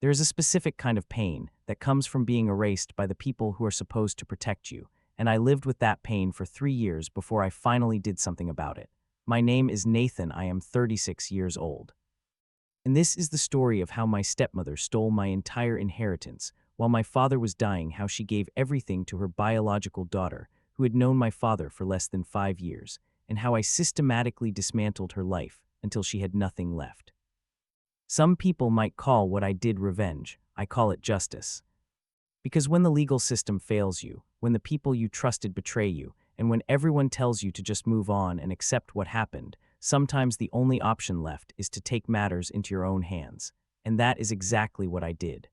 There is a specific kind of pain that comes from being erased by the people who are supposed to protect you, and I lived with that pain for 3 years before I finally did something about it. My name is Nathan. I am 36 years old. And this is the story of how my stepmother stole my entire inheritance while my father was dying, how she gave everything to her biological daughter, who had known my father for less than 5 years, and how I systematically dismantled her life until she had nothing left. Some people might call what I did revenge. I call it justice. Because when the legal system fails you, when the people you trusted betray you, and when everyone tells you to just move on and accept what happened, sometimes the only option left is to take matters into your own hands. And that is exactly what I did.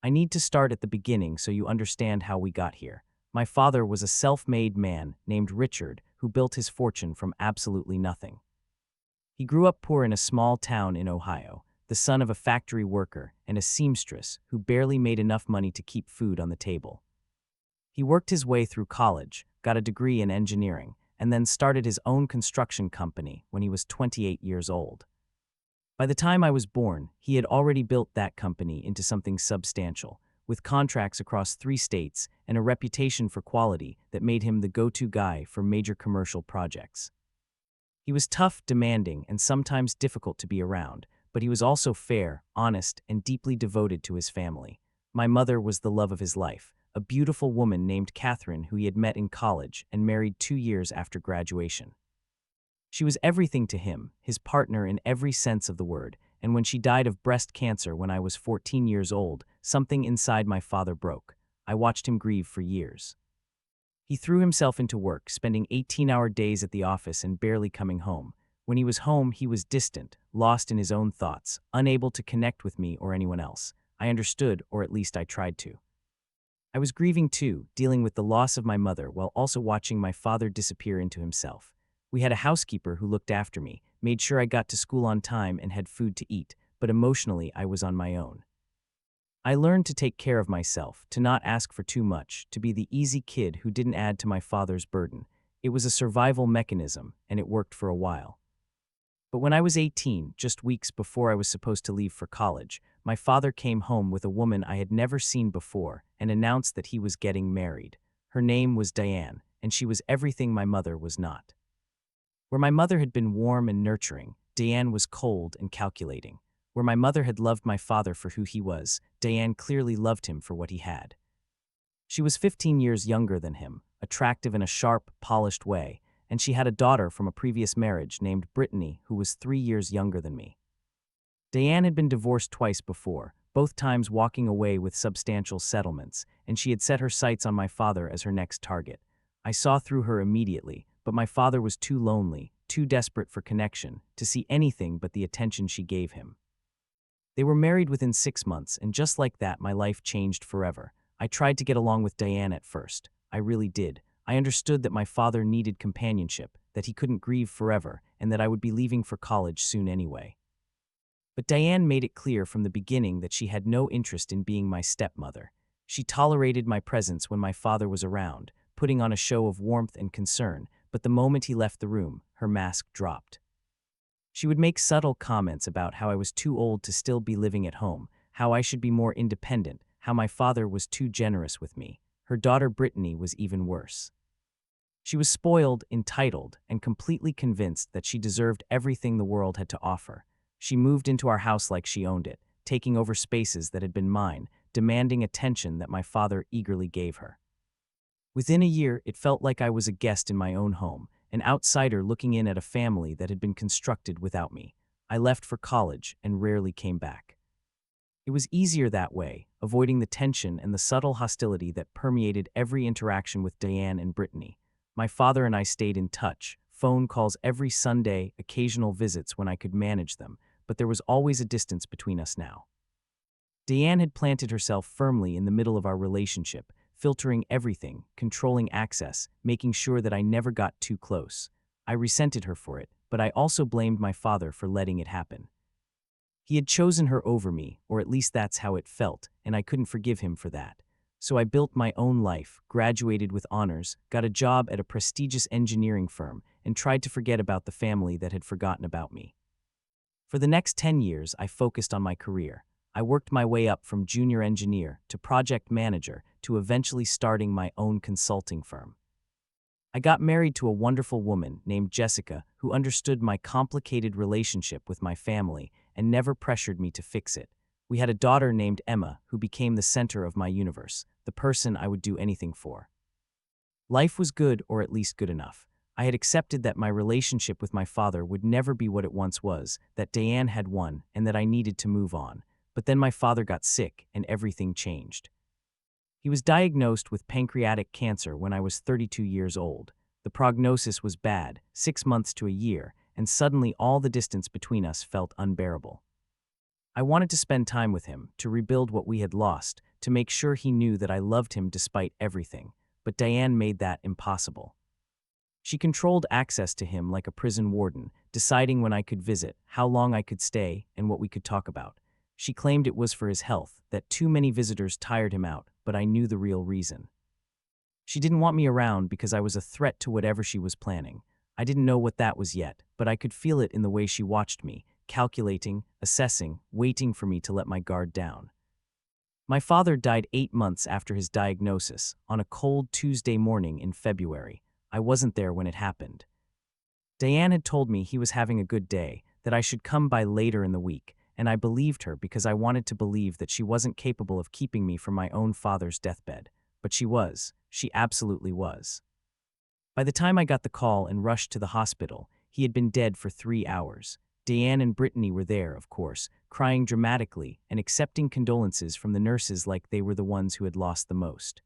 I need to start at the beginning so you understand how we got here. My father was a self-made man named Richard who built his fortune from absolutely nothing. He grew up poor in a small town in Ohio, the son of a factory worker and a seamstress who barely made enough money to keep food on the table. He worked his way through college, got a degree in engineering, and then started his own construction company when he was 28 years old. By the time I was born, he had already built that company into something substantial, with contracts across 3 states and a reputation for quality that made him the go-to guy for major commercial projects. He was tough, demanding, and sometimes difficult to be around, but he was also fair, honest, and deeply devoted to his family. My mother was the love of his life, a beautiful woman named Catherine who he had met in college and married 2 years after graduation. She was everything to him, his partner in every sense of the word, and when she died of breast cancer when I was 14 years old, something inside my father broke. I watched him grieve for years. He threw himself into work, spending 18-hour days at the office and barely coming home. When he was home, he was distant, lost in his own thoughts, unable to connect with me or anyone else. I understood, or at least I tried to. I was grieving too, dealing with the loss of my mother while also watching my father disappear into himself. We had a housekeeper who looked after me, made sure I got to school on time and had food to eat, but emotionally I was on my own. I learned to take care of myself, to not ask for too much, to be the easy kid who didn't add to my father's burden. It was a survival mechanism, and it worked for a while. But when I was 18, just weeks before I was supposed to leave for college, my father came home with a woman I had never seen before and announced that he was getting married. Her name was Diane, and she was everything my mother was not. Where my mother had been warm and nurturing, Diane was cold and calculating. Where my mother had loved my father for who he was, Diane clearly loved him for what he had. She was 15 years younger than him, attractive in a sharp, polished way, and she had a daughter from a previous marriage named Brittany who was 3 years younger than me. Diane had been divorced twice before, both times walking away with substantial settlements, and she had set her sights on my father as her next target. I saw through her immediately, but my father was too lonely, too desperate for connection, to see anything but the attention she gave him. They were married within 6 months, and just like that, my life changed forever. I tried to get along with Diane at first. I really did. I understood that my father needed companionship, that he couldn't grieve forever, and that I would be leaving for college soon anyway. But Diane made it clear from the beginning that she had no interest in being my stepmother. She tolerated my presence when my father was around, putting on a show of warmth and concern, but the moment he left the room, her mask dropped. She would make subtle comments about how I was too old to still be living at home, how I should be more independent, how my father was too generous with me. Her daughter Brittany was even worse. She was spoiled, entitled, and completely convinced that she deserved everything the world had to offer. She moved into our house like she owned it, taking over spaces that had been mine, demanding attention that my father eagerly gave her. Within a year, it felt like I was a guest in my own home, an outsider looking in at a family that had been constructed without me. I left for college and rarely came back. It was easier that way, avoiding the tension and the subtle hostility that permeated every interaction with Diane and Brittany. My father and I stayed in touch, phone calls every Sunday, occasional visits when I could manage them, but there was always a distance between us now. Diane had planted herself firmly in the middle of our relationship, filtering everything, controlling access, making sure that I never got too close. I resented her for it, but I also blamed my father for letting it happen. He had chosen her over me, or at least that's how it felt, and I couldn't forgive him for that. So I built my own life, graduated with honors, got a job at a prestigious engineering firm, and tried to forget about the family that had forgotten about me. For the next 10 years, I focused on my career. I worked my way up from junior engineer to project manager to eventually starting my own consulting firm. I got married to a wonderful woman named Jessica who understood my complicated relationship with my family and never pressured me to fix it. We had a daughter named Emma who became the center of my universe, the person I would do anything for. Life was good, or at least good enough. I had accepted that my relationship with my father would never be what it once was, that Diane had won, and that I needed to move on. But then my father got sick, and everything changed. He was diagnosed with pancreatic cancer when I was 32 years old. The prognosis was bad, 6 months to a year, and suddenly all the distance between us felt unbearable. I wanted to spend time with him, to rebuild what we had lost, to make sure he knew that I loved him despite everything. But Diane made that impossible. She controlled access to him like a prison warden, deciding when I could visit, how long I could stay, and what we could talk about. She claimed it was for his health, that too many visitors tired him out, but I knew the real reason. She didn't want me around because I was a threat to whatever she was planning. I didn't know what that was yet, but I could feel it in the way she watched me, calculating, assessing, waiting for me to let my guard down. My father died 8 months after his diagnosis, on a cold Tuesday morning in February. I wasn't there when it happened. Diane had told me he was having a good day, that I should come by later in the week, and I believed her because I wanted to believe that she wasn't capable of keeping me from my own father's deathbed. But she was. She absolutely was. By the time I got the call and rushed to the hospital, he had been dead for 3 hours. Diane and Brittany were there, of course, crying dramatically and accepting condolences from the nurses like they were the ones who had lost the most.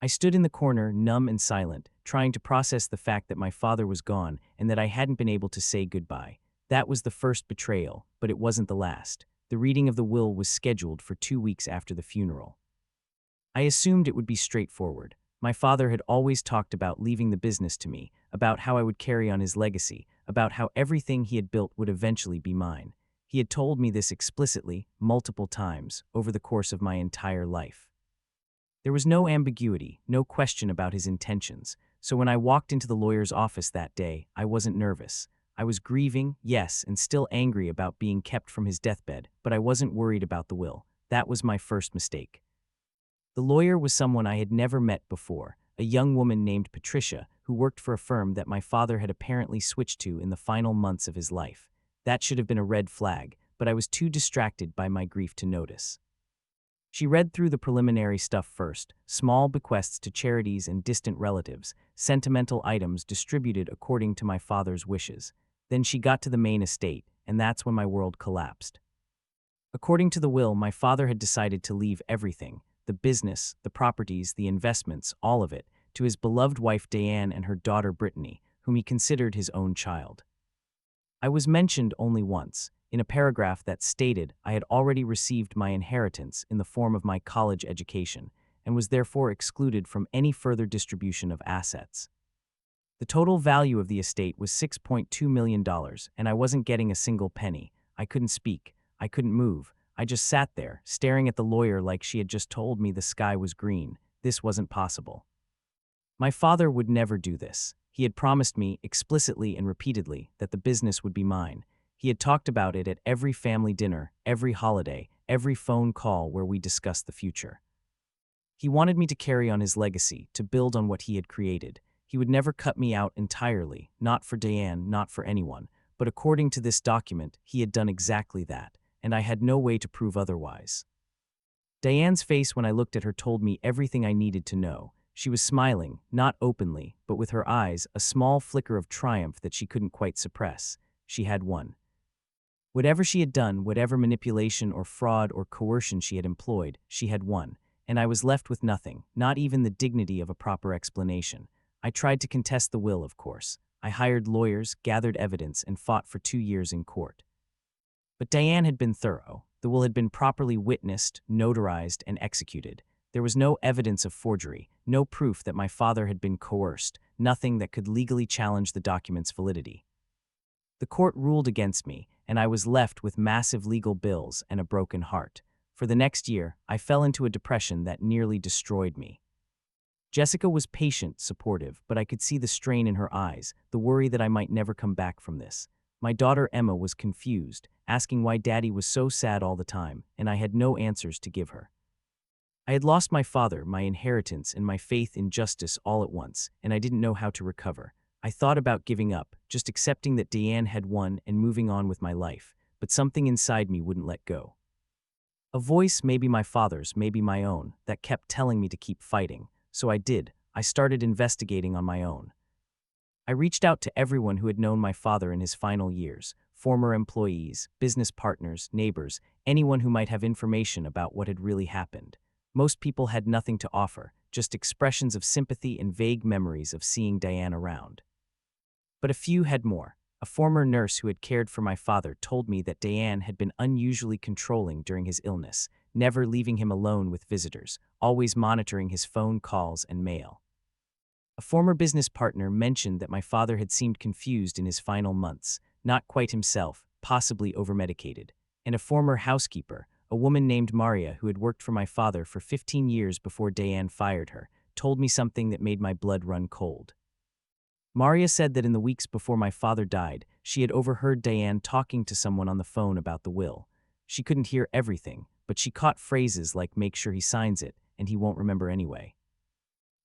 I stood in the corner, numb and silent, trying to process the fact that my father was gone and that I hadn't been able to say goodbye. That was the first betrayal, but it wasn't the last. The reading of the will was scheduled for 2 weeks after the funeral. I assumed it would be straightforward. My father had always talked about leaving the business to me, about how I would carry on his legacy, about how everything he had built would eventually be mine. He had told me this explicitly, multiple times, over the course of my entire life. There was no ambiguity, no question about his intentions, so when I walked into the lawyer's office that day, I wasn't nervous. I was grieving, yes, and still angry about being kept from his deathbed, but I wasn't worried about the will. That was my first mistake. The lawyer was someone I had never met before, a young woman named Patricia, who worked for a firm that my father had apparently switched to in the final months of his life. That should have been a red flag, but I was too distracted by my grief to notice. She read through the preliminary stuff first, small bequests to charities and distant relatives, sentimental items distributed according to my father's wishes. Then she got to the main estate, and that's when my world collapsed. According to the will, my father had decided to leave everything, the business, the properties, the investments, all of it, to his beloved wife Diane and her daughter Brittany, whom he considered his own child. I was mentioned only once, in a paragraph that stated I had already received my inheritance in the form of my college education, and was therefore excluded from any further distribution of assets. The total value of the estate was $6.2 million, and I wasn't getting a single penny. I couldn't speak. I couldn't move. I just sat there, staring at the lawyer like she had just told me the sky was green. This wasn't possible. My father would never do this. He had promised me, explicitly and repeatedly, that the business would be mine. He had talked about it at every family dinner, every holiday, every phone call where we discussed the future. He wanted me to carry on his legacy, to build on what he had created. He would never cut me out entirely, not for Diane, not for anyone. But according to this document, he had done exactly that, and I had no way to prove otherwise. Diane's face when I looked at her told me everything I needed to know. She was smiling, not openly, but with her eyes, a small flicker of triumph that she couldn't quite suppress. She had won. Whatever she had done, whatever manipulation or fraud or coercion she had employed, she had won, and I was left with nothing, not even the dignity of a proper explanation. I tried to contest the will, of course. I hired lawyers, gathered evidence, and fought for 2 years in court. But Diane had been thorough. The will had been properly witnessed, notarized, and executed. There was no evidence of forgery, no proof that my father had been coerced, nothing that could legally challenge the document's validity. The court ruled against me, and I was left with massive legal bills and a broken heart. For the next year, I fell into a depression that nearly destroyed me. Jessica was patient, supportive, but I could see the strain in her eyes, the worry that I might never come back from this. My daughter Emma was confused, asking why Daddy was so sad all the time, and I had no answers to give her. I had lost my father, my inheritance, and my faith in justice all at once, and I didn't know how to recover. I thought about giving up, just accepting that Diane had won and moving on with my life, but something inside me wouldn't let go. A voice, maybe my father's, maybe my own, that kept telling me to keep fighting. So I did. I started investigating on my own. I reached out to everyone who had known my father in his final years, former employees, business partners, neighbors, anyone who might have information about what had really happened. Most people had nothing to offer, just expressions of sympathy and vague memories of seeing Diane around. But a few had more. A former nurse who had cared for my father told me that Diane had been unusually controlling during his illness, never leaving him alone with visitors, always monitoring his phone calls and mail. A former business partner mentioned that my father had seemed confused in his final months, not quite himself, possibly overmedicated. And a former housekeeper, a woman named Maria who had worked for my father for 15 years before Diane fired her, told me something that made my blood run cold. Maria said that in the weeks before my father died, she had overheard Diane talking to someone on the phone about the will. She couldn't hear everything, but she caught phrases like "make sure he signs it, and he won't remember anyway."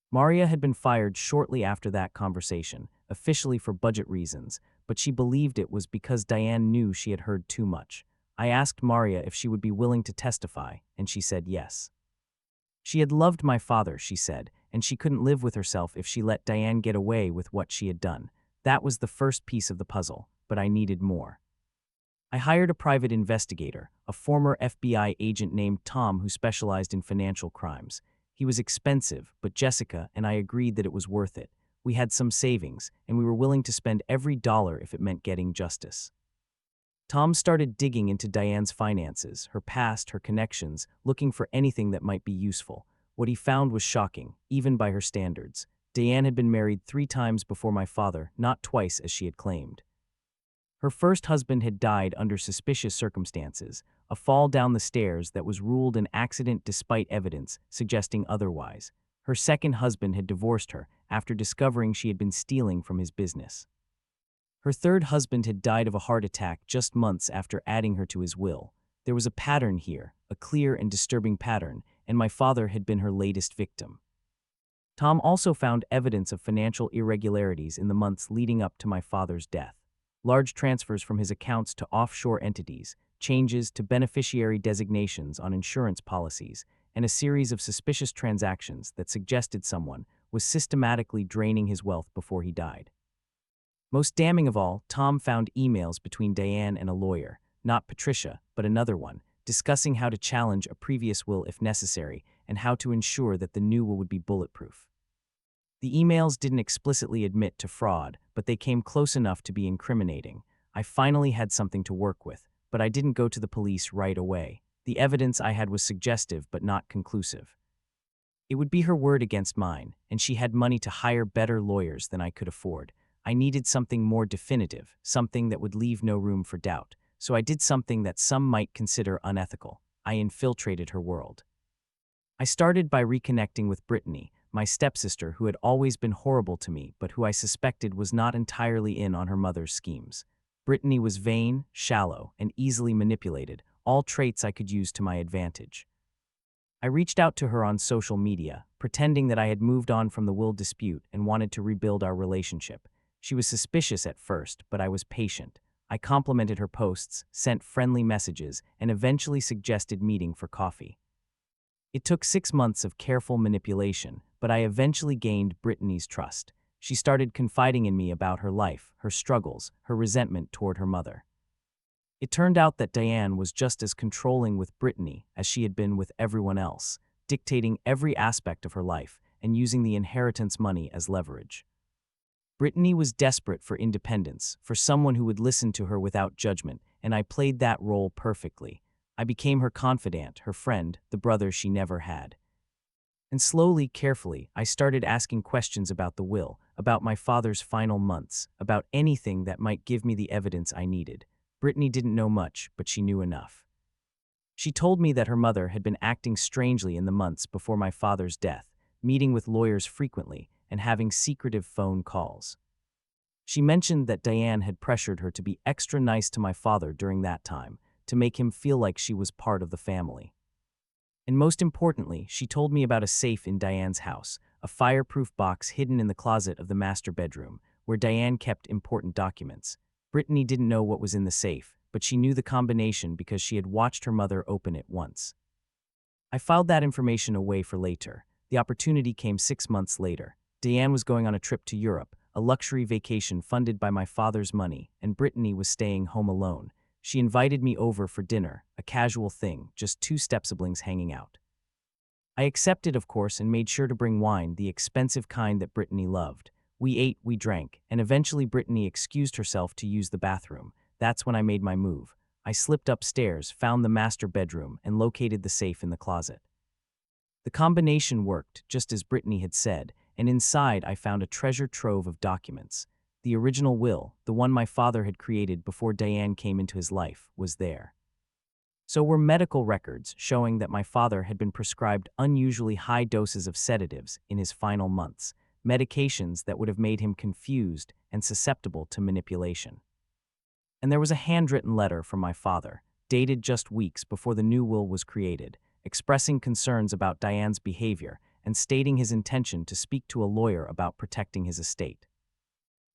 Maria had been fired shortly after that conversation, officially for budget reasons, but she believed it was because Diane knew she had heard too much. I asked Maria if she would be willing to testify, and she said yes. She had loved my father, she said, and she couldn't live with herself if she let Diane get away with what she had done. That was the first piece of the puzzle, but I needed more. I hired a private investigator, a former FBI agent named Tom who specialized in financial crimes. He was expensive, but Jessica and I agreed that it was worth it. We had some savings, and we were willing to spend every dollar if it meant getting justice. Tom started digging into Diane's finances, her past, her connections, looking for anything that might be useful. What he found was shocking, even by her standards. Diane had been married 3 times before my father, not twice as she had claimed. Her first husband had died under suspicious circumstances, a fall down the stairs that was ruled an accident despite evidence suggesting otherwise. Her second husband had divorced her after discovering she had been stealing from his business. Her third husband had died of a heart attack just months after adding her to his will. There was a pattern here, a clear and disturbing pattern, and my father had been her latest victim. Tom also found evidence of financial irregularities in the months leading up to my father's death. Large transfers from his accounts to offshore entities, changes to beneficiary designations on insurance policies, and a series of suspicious transactions that suggested someone was systematically draining his wealth before he died. Most damning of all, Tom found emails between Diane and a lawyer, not Patricia, but another one, discussing how to challenge a previous will if necessary and how to ensure that the new will would be bulletproof. The emails didn't explicitly admit to fraud, but they came close enough to be incriminating. I finally had something to work with, but I didn't go to the police right away. The evidence I had was suggestive but not conclusive. It would be her word against mine, and she had money to hire better lawyers than I could afford. I needed something more definitive, something that would leave no room for doubt. So I did something that some might consider unethical. I infiltrated her world. I started by reconnecting with Brittany, my stepsister who had always been horrible to me but who I suspected was not entirely in on her mother's schemes. Brittany was vain, shallow, and easily manipulated, all traits I could use to my advantage. I reached out to her on social media, pretending that I had moved on from the will dispute and wanted to rebuild our relationship. She was suspicious at first, but I was patient. I complimented her posts, sent friendly messages, and eventually suggested meeting for coffee. It took 6 months of careful manipulation, but I eventually gained Brittany's trust. She started confiding in me about her life, her struggles, her resentment toward her mother. It turned out that Diane was just as controlling with Brittany as she had been with everyone else, dictating every aspect of her life and using the inheritance money as leverage. Brittany was desperate for independence, for someone who would listen to her without judgment, and I played that role perfectly. I became her confidant, her friend, the brother she never had. And slowly, carefully, I started asking questions about the will, about my father's final months, about anything that might give me the evidence I needed. Brittany didn't know much, but she knew enough. She told me that her mother had been acting strangely in the months before my father's death, meeting with lawyers frequently and having secretive phone calls. She mentioned that Diane had pressured her to be extra nice to my father during that time, to make him feel like she was part of the family. And most importantly, she told me about a safe in Diane's house, a fireproof box hidden in the closet of the master bedroom, where Diane kept important documents. Brittany didn't know what was in the safe, but she knew the combination because she had watched her mother open it once. I filed that information away for later. The opportunity came 6 months later. Diane was going on a trip to Europe, a luxury vacation funded by my father's money, and Brittany was staying home alone. She invited me over for dinner, a casual thing, just two step-siblings hanging out. I accepted, of course, and made sure to bring wine, the expensive kind that Brittany loved. We ate, we drank, and eventually Brittany excused herself to use the bathroom. That's when I made my move. I slipped upstairs, found the master bedroom, and located the safe in the closet. The combination worked, just as Brittany had said, and inside I found a treasure trove of documents. The original will, the one my father had created before Diane came into his life, was there. So were medical records showing that my father had been prescribed unusually high doses of sedatives in his final months, medications that would have made him confused and susceptible to manipulation. And there was a handwritten letter from my father, dated just weeks before the new will was created, expressing concerns about Diane's behavior and stating his intention to speak to a lawyer about protecting his estate.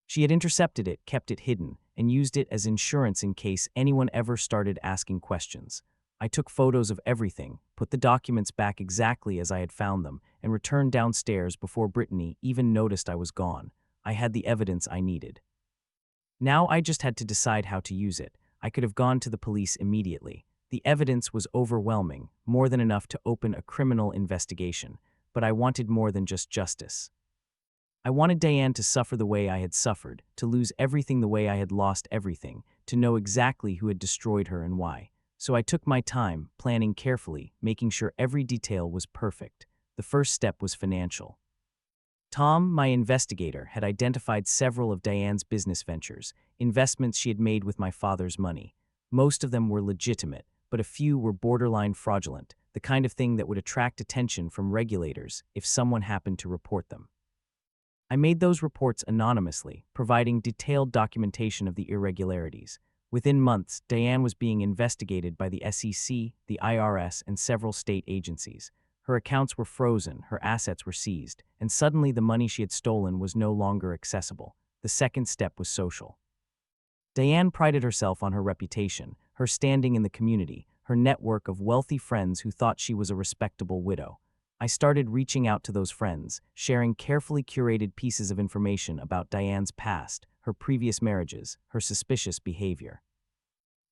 She had intercepted it, kept it hidden, and used it as insurance in case anyone ever started asking questions. I took photos of everything, put the documents back exactly as I had found them, and returned downstairs before Brittany even noticed I was gone. I had the evidence I needed. Now I just had to decide how to use it. I could have gone to the police immediately. The evidence was overwhelming, more than enough to open a criminal investigation, but I wanted more than just justice. I wanted Diane to suffer the way I had suffered, to lose everything the way I had lost everything, to know exactly who had destroyed her and why. So I took my time, planning carefully, making sure every detail was perfect. The first step was financial. Tom, my investigator, had identified several of Diane's business ventures, investments she had made with my father's money. Most of them were legitimate, but a few were borderline fraudulent, the kind of thing that would attract attention from regulators if someone happened to report them. I made those reports anonymously, providing detailed documentation of the irregularities. Within months, Diane was being investigated by the SEC, the IRS, and several state agencies. Her accounts were frozen, her assets were seized, and suddenly the money she had stolen was no longer accessible. The second step was social. Diane prided herself on her reputation, her standing in the community, her network of wealthy friends who thought she was a respectable widow. I started reaching out to those friends, sharing carefully curated pieces of information about Diane's past, her previous marriages, her suspicious behavior.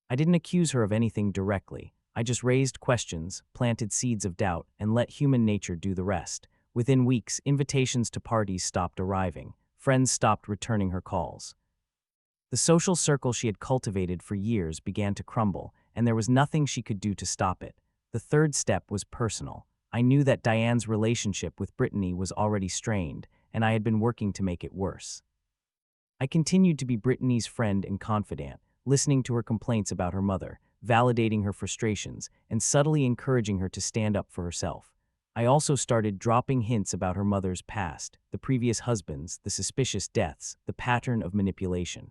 I didn't accuse her of anything directly. I just raised questions, planted seeds of doubt, and let human nature do the rest. Within weeks, invitations to parties stopped arriving. Friends stopped returning her calls. The social circle she had cultivated for years began to crumble, and there was nothing she could do to stop it. The third step was personal. I knew that Diane's relationship with Brittany was already strained, and I had been working to make it worse. I continued to be Brittany's friend and confidant, listening to her complaints about her mother, validating her frustrations, and subtly encouraging her to stand up for herself. I also started dropping hints about her mother's past, the previous husbands, the suspicious deaths, the pattern of manipulation.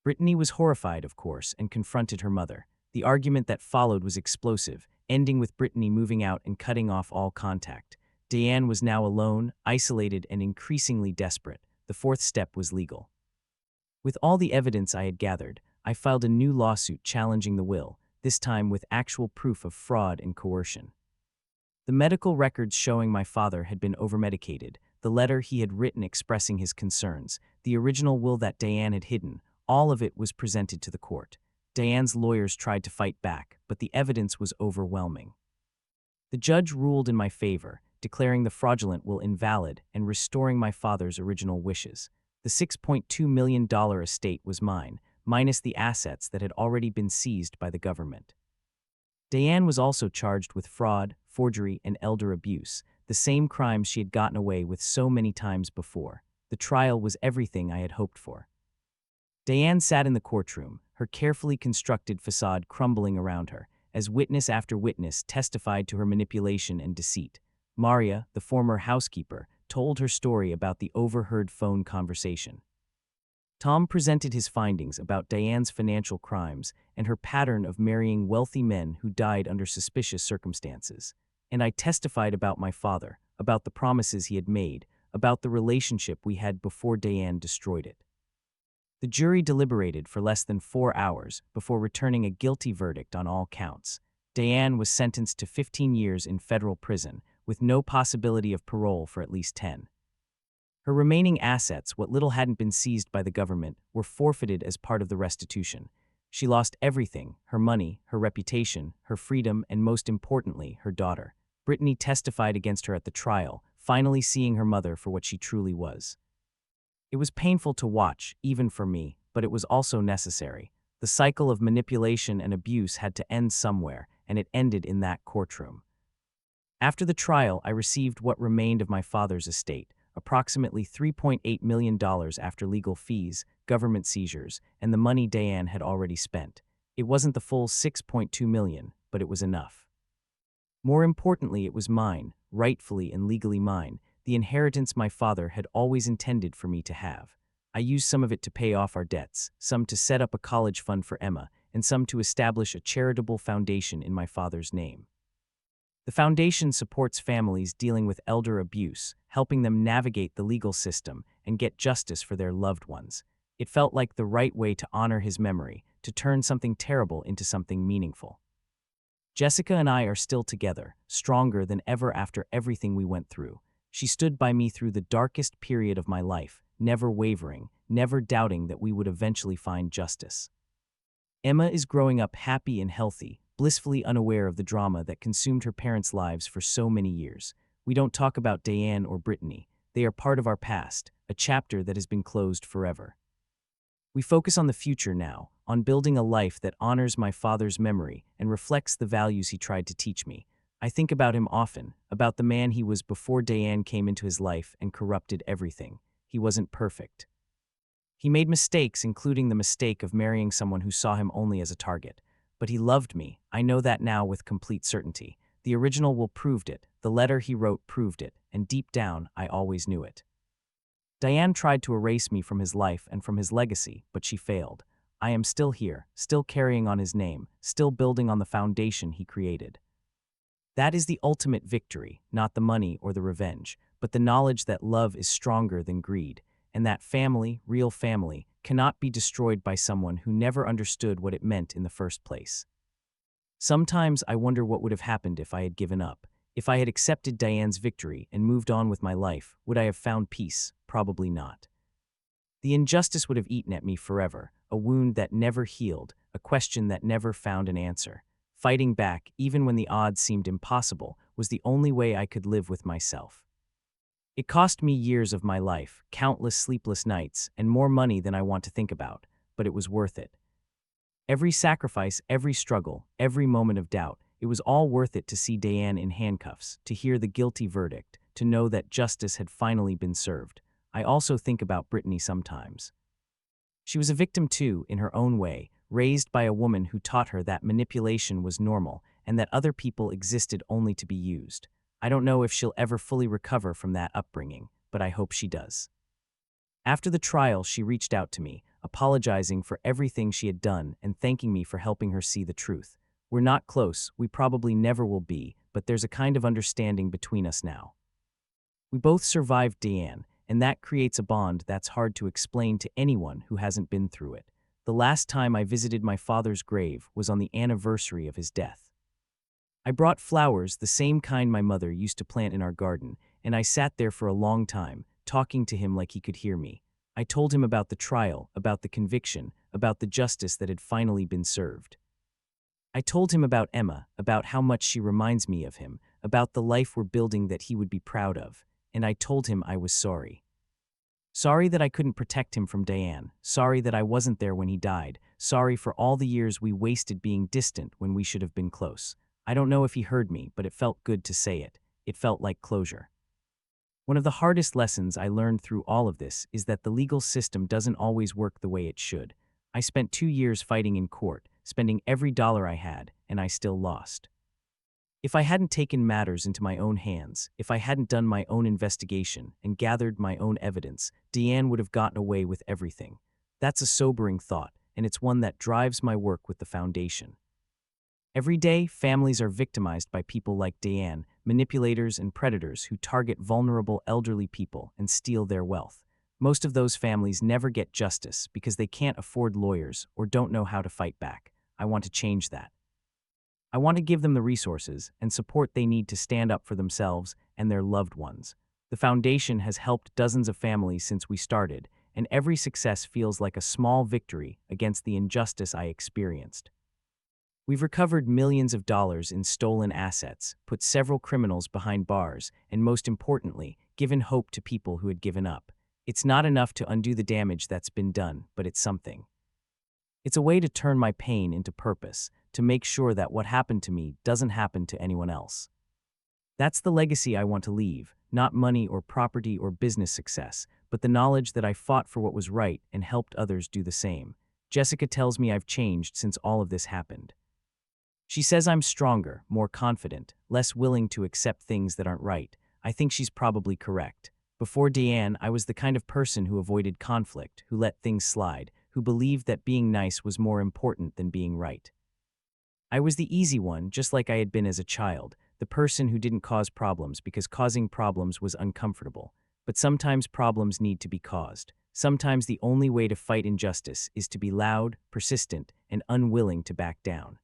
Brittany was horrified, of course, and confronted her mother. The argument that followed was explosive, ending with Brittany moving out and cutting off all contact. Diane was now alone, isolated, and increasingly desperate. The fourth step was legal. With all the evidence I had gathered, I filed a new lawsuit challenging the will, this time with actual proof of fraud and coercion. The medical records showing my father had been overmedicated, the letter he had written expressing his concerns, the original will that Diane had hidden, all of it was presented to the court. Diane's lawyers tried to fight back, but the evidence was overwhelming. The judge ruled in my favor, declaring the fraudulent will invalid and restoring my father's original wishes. The $6.2 million estate was mine, minus the assets that had already been seized by the government. Diane was also charged with fraud, forgery, and elder abuse, the same crimes she had gotten away with so many times before. The trial was everything I had hoped for. Diane sat in the courtroom, her carefully constructed facade crumbling around her, as witness after witness testified to her manipulation and deceit. Maria, the former housekeeper, told her story about the overheard phone conversation. Tom presented his findings about Diane's financial crimes and her pattern of marrying wealthy men who died under suspicious circumstances. And I testified about my father, about the promises he had made, about the relationship we had before Diane destroyed it. The jury deliberated for less than 4 hours before returning a guilty verdict on all counts. Diane was sentenced to 15 years in federal prison, with no possibility of parole for at least 10. Her remaining assets, what little hadn't been seized by the government, were forfeited as part of the restitution. She lost everything: her money, her reputation, her freedom, and most importantly, her daughter. Brittany testified against her at the trial, finally seeing her mother for what she truly was. It was painful to watch, even for me, but it was also necessary. The cycle of manipulation and abuse had to end somewhere, and it ended in that courtroom. After the trial, I received what remained of my father's estate, approximately $3.8 million after legal fees, government seizures, and the money Diane had already spent. It wasn't the full $6.2 million, but it was enough. More importantly, it was mine, rightfully and legally mine, the inheritance my father had always intended for me to have. I used some of it to pay off our debts, some to set up a college fund for Emma, and some to establish a charitable foundation in my father's name. The foundation supports families dealing with elder abuse, helping them navigate the legal system and get justice for their loved ones. It felt like the right way to honor his memory, to turn something terrible into something meaningful. Jessica and I are still together, stronger than ever after everything we went through. She stood by me through the darkest period of my life, never wavering, never doubting that we would eventually find justice. Emma is growing up happy and healthy, blissfully unaware of the drama that consumed her parents' lives for so many years. We don't talk about Diane or Brittany. They are part of our past, a chapter that has been closed forever. We focus on the future now, on building a life that honors my father's memory and reflects the values he tried to teach me. I think about him often, about the man he was before Diane came into his life and corrupted everything. He wasn't perfect. He made mistakes, including the mistake of marrying someone who saw him only as a target. But he loved me. I know that now with complete certainty. The original will proved it. The letter he wrote proved it, and deep down, I always knew it. Diane tried to erase me from his life and from his legacy, but she failed. I am still here, still carrying on his name, still building on the foundation he created. That is the ultimate victory, not the money or the revenge, but the knowledge that love is stronger than greed, and that family, real family, cannot be destroyed by someone who never understood what it meant in the first place. Sometimes I wonder what would have happened if I had given up. If I had accepted Diane's victory and moved on with my life, would I have found peace? Probably not. The injustice would have eaten at me forever, a wound that never healed, a question that never found an answer. Fighting back, even when the odds seemed impossible, was the only way I could live with myself. It cost me years of my life, countless sleepless nights, and more money than I want to think about, but it was worth it. Every sacrifice, every struggle, every moment of doubt, it was all worth it to see Diane in handcuffs, to hear the guilty verdict, to know that justice had finally been served. I also think about Brittany sometimes. She was a victim too, in her own way, raised by a woman who taught her that manipulation was normal and that other people existed only to be used. I don't know if she'll ever fully recover from that upbringing, but I hope she does. After the trial, she reached out to me, apologizing for everything she had done and thanking me for helping her see the truth. We're not close, we probably never will be, but there's a kind of understanding between us now. We both survived Diane, and that creates a bond that's hard to explain to anyone who hasn't been through it. The last time I visited my father's grave was on the anniversary of his death. I brought flowers, the same kind my mother used to plant in our garden, and I sat there for a long time, talking to him like he could hear me. I told him about the trial, about the conviction, about the justice that had finally been served. I told him about Emma, about how much she reminds me of him, about the life we're building that he would be proud of, and I told him I was sorry. Sorry that I couldn't protect him from Diane, sorry that I wasn't there when he died, sorry for all the years we wasted being distant when we should have been close. I don't know if he heard me, but it felt good to say it. It felt like closure. One of the hardest lessons I learned through all of this is that the legal system doesn't always work the way it should. I spent 2 years fighting in court, spending every dollar I had, and I still lost. If I hadn't taken matters into my own hands, if I hadn't done my own investigation and gathered my own evidence, Diane would have gotten away with everything. That's a sobering thought, and it's one that drives my work with the foundation. Every day, families are victimized by people like Diane, manipulators and predators who target vulnerable elderly people and steal their wealth. Most of those families never get justice because they can't afford lawyers or don't know how to fight back. I want to change that. I want to give them the resources and support they need to stand up for themselves and their loved ones. The foundation has helped dozens of families since we started, and every success feels like a small victory against the injustice I experienced. We've recovered millions of dollars in stolen assets, put several criminals behind bars, and most importantly, given hope to people who had given up. It's not enough to undo the damage that's been done, but it's something. It's a way to turn my pain into purpose, to make sure that what happened to me doesn't happen to anyone else. That's the legacy I want to leave, not money or property or business success, but the knowledge that I fought for what was right and helped others do the same. Jessica tells me I've changed since all of this happened. She says I'm stronger, more confident, less willing to accept things that aren't right. I think she's probably correct. Before Diane, I was the kind of person who avoided conflict, who let things slide, who believed that being nice was more important than being right. I was the easy one, just like I had been as a child, the person who didn't cause problems because causing problems was uncomfortable. But sometimes problems need to be caused. Sometimes the only way to fight injustice is to be loud, persistent, and unwilling to back down.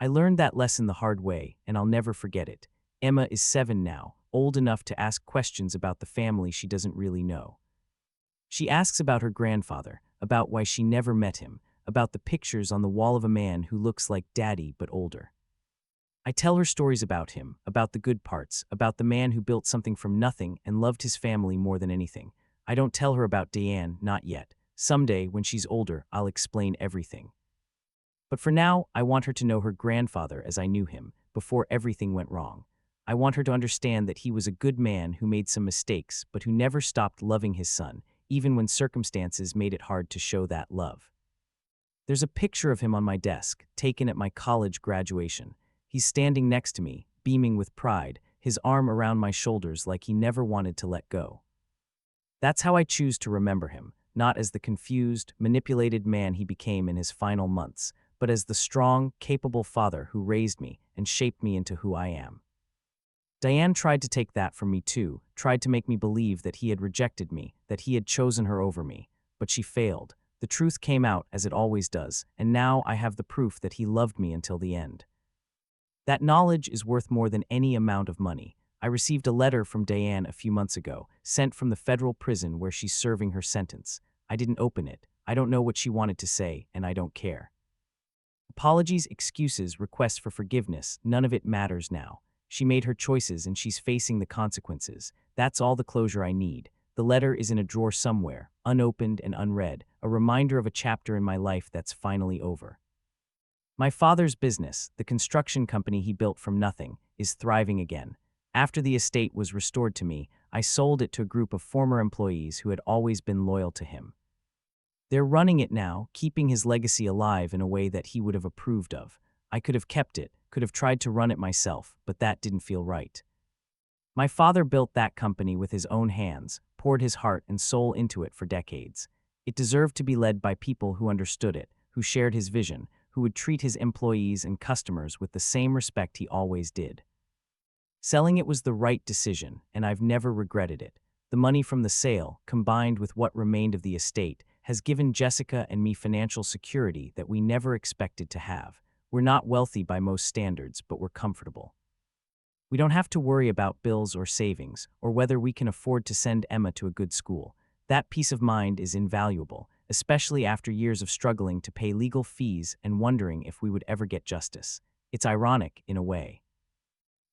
I learned that lesson the hard way, and I'll never forget it. Emma is 7 now, old enough to ask questions about the family she doesn't really know. She asks about her grandfather, about why she never met him, about the pictures on the wall of a man who looks like Daddy but older. I tell her stories about him, about the good parts, about the man who built something from nothing and loved his family more than anything. I don't tell her about Diane, not yet. Someday, when she's older, I'll explain everything. But for now, I want her to know her grandfather as I knew him, before everything went wrong. I want her to understand that he was a good man who made some mistakes, but who never stopped loving his son, even when circumstances made it hard to show that love. There's a picture of him on my desk, taken at my college graduation. He's standing next to me, beaming with pride, his arm around my shoulders like he never wanted to let go. That's how I choose to remember him, not as the confused, manipulated man he became in his final months, but as the strong, capable father who raised me and shaped me into who I am. Diane tried to take that from me too, tried to make me believe that he had rejected me, that he had chosen her over me, but she failed. The truth came out as it always does, and now I have the proof that he loved me until the end. That knowledge is worth more than any amount of money. I received a letter from Diane a few months ago, sent from the federal prison where she's serving her sentence. I didn't open it. I don't know what she wanted to say, and I don't care. Apologies, excuses, requests for forgiveness, none of it matters now. She made her choices and she's facing the consequences. That's all the closure I need. The letter is in a drawer somewhere, unopened and unread, a reminder of a chapter in my life that's finally over. My father's business, the construction company he built from nothing, is thriving again. After the estate was restored to me, I sold it to a group of former employees who had always been loyal to him. They're running it now, keeping his legacy alive in a way that he would have approved of. I could have kept it, could have tried to run it myself, but that didn't feel right. My father built that company with his own hands, poured his heart and soul into it for decades. It deserved to be led by people who understood it, who shared his vision, who would treat his employees and customers with the same respect he always did. Selling it was the right decision, and I've never regretted it. The money from the sale, combined with what remained of the estate, has given Jessica and me financial security that we never expected to have. We're not wealthy by most standards, but we're comfortable. We don't have to worry about bills or savings, or whether we can afford to send Emma to a good school. That peace of mind is invaluable, especially after years of struggling to pay legal fees and wondering if we would ever get justice. It's ironic, in a way.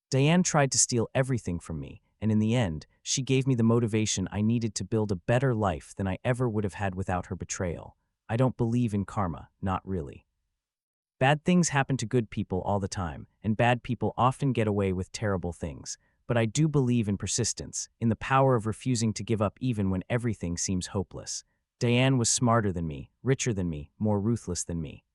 Diane tried to steal everything from me, and in the end, she gave me the motivation I needed to build a better life than I ever would have had without her betrayal. I don't believe in karma, not really. Bad things happen to good people all the time, and bad people often get away with terrible things. But I do believe in persistence, in the power of refusing to give up even when everything seems hopeless. Diane was smarter than me, richer than me, more ruthless than me.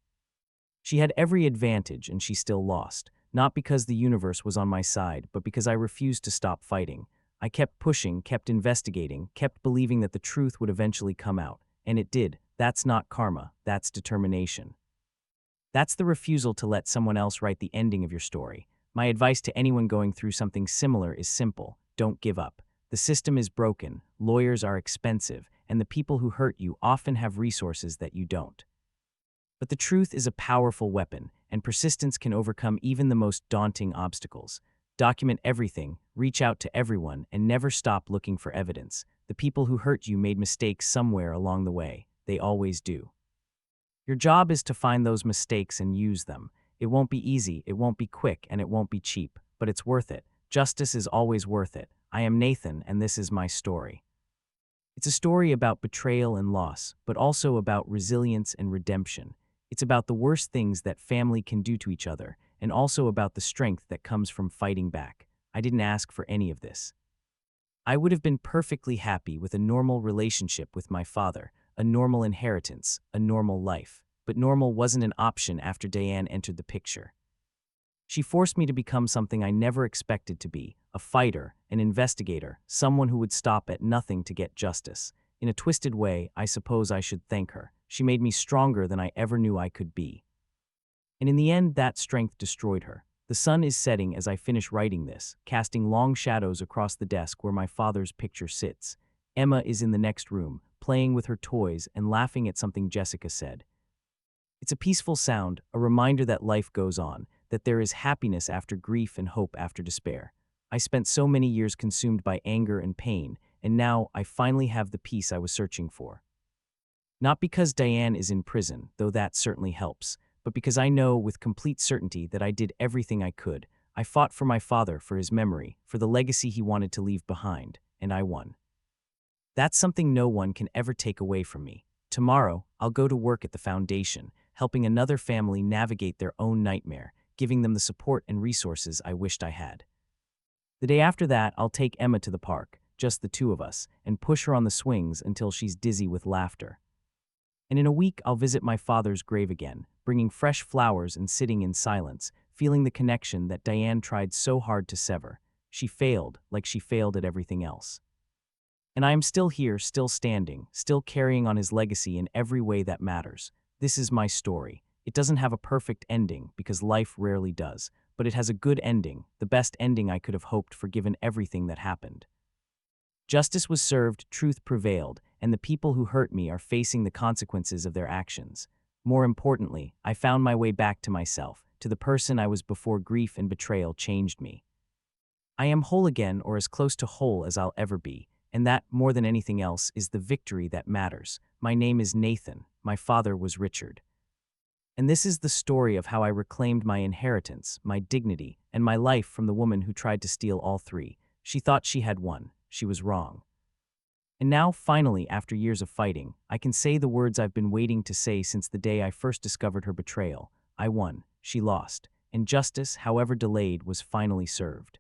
She had every advantage and she still lost, not because the universe was on my side, but because I refused to stop fighting. I kept pushing, kept investigating, kept believing that the truth would eventually come out, and it did, That's not karma, that's determination. That's the refusal to let someone else write the ending of your story. My advice to anyone going through something similar is simple: don't give up. The system is broken, lawyers are expensive, and the people who hurt you often have resources that you don't. But the truth is a powerful weapon, and persistence can overcome even the most daunting obstacles. Document everything, reach out to everyone, and never stop looking for evidence. The people who hurt you made mistakes somewhere along the way. They always do. Your job is to find those mistakes and use them. It won't be easy, it won't be quick, and it won't be cheap, but it's worth it. Justice is always worth it. I am Nathan, and this is my story. It's a story about betrayal and loss, but also about resilience and redemption. It's about the worst things that family can do to each other, and also about the strength that comes from fighting back. I didn't ask for any of this. I would have been perfectly happy with a normal relationship with my father, a normal inheritance, a normal life. But normal wasn't an option after Diane entered the picture. She forced me to become something I never expected to be: a fighter, an investigator, someone who would stop at nothing to get justice. In a twisted way, I suppose I should thank her. She made me stronger than I ever knew I could be. And in the end, that strength destroyed her. The sun is setting as I finish writing this, casting long shadows across the desk where my father's picture sits. Emma is in the next room, playing with her toys and laughing at something Jessica said. It's a peaceful sound, a reminder that life goes on, that there is happiness after grief and hope after despair. I spent so many years consumed by anger and pain, and now I finally have the peace I was searching for. Not because Diane is in prison, though that certainly helps, but because I know with complete certainty that I did everything I could. I fought for my father, for his memory, for the legacy he wanted to leave behind, and I won. That's something no one can ever take away from me. Tomorrow, I'll go to work at the foundation, helping another family navigate their own nightmare, giving them the support and resources I wished I had. The day after that, I'll take Emma to the park, just the two of us, and push her on the swings until she's dizzy with laughter. And in a week, I'll visit my father's grave again, bringing fresh flowers and sitting in silence, feeling the connection that Diane tried so hard to sever. She failed, like she failed at everything else. And I am still here, still standing, still carrying on his legacy in every way that matters. This is my story. It doesn't have a perfect ending, because life rarely does, but it has a good ending, the best ending I could have hoped for given everything that happened. Justice was served, truth prevailed, and the people who hurt me are facing the consequences of their actions. More importantly, I found my way back to myself, to the person I was before grief and betrayal changed me. I am whole again, or as close to whole as I'll ever be, and that, more than anything else, is the victory that matters. My name is Nathan. My father was Richard. And this is the story of how I reclaimed my inheritance, my dignity, and my life from the woman who tried to steal all three. She thought she had won. She was wrong. And now, finally, after years of fighting, I can say the words I've been waiting to say since the day I first discovered her betrayal. I won. She lost. And justice, however delayed, was finally served.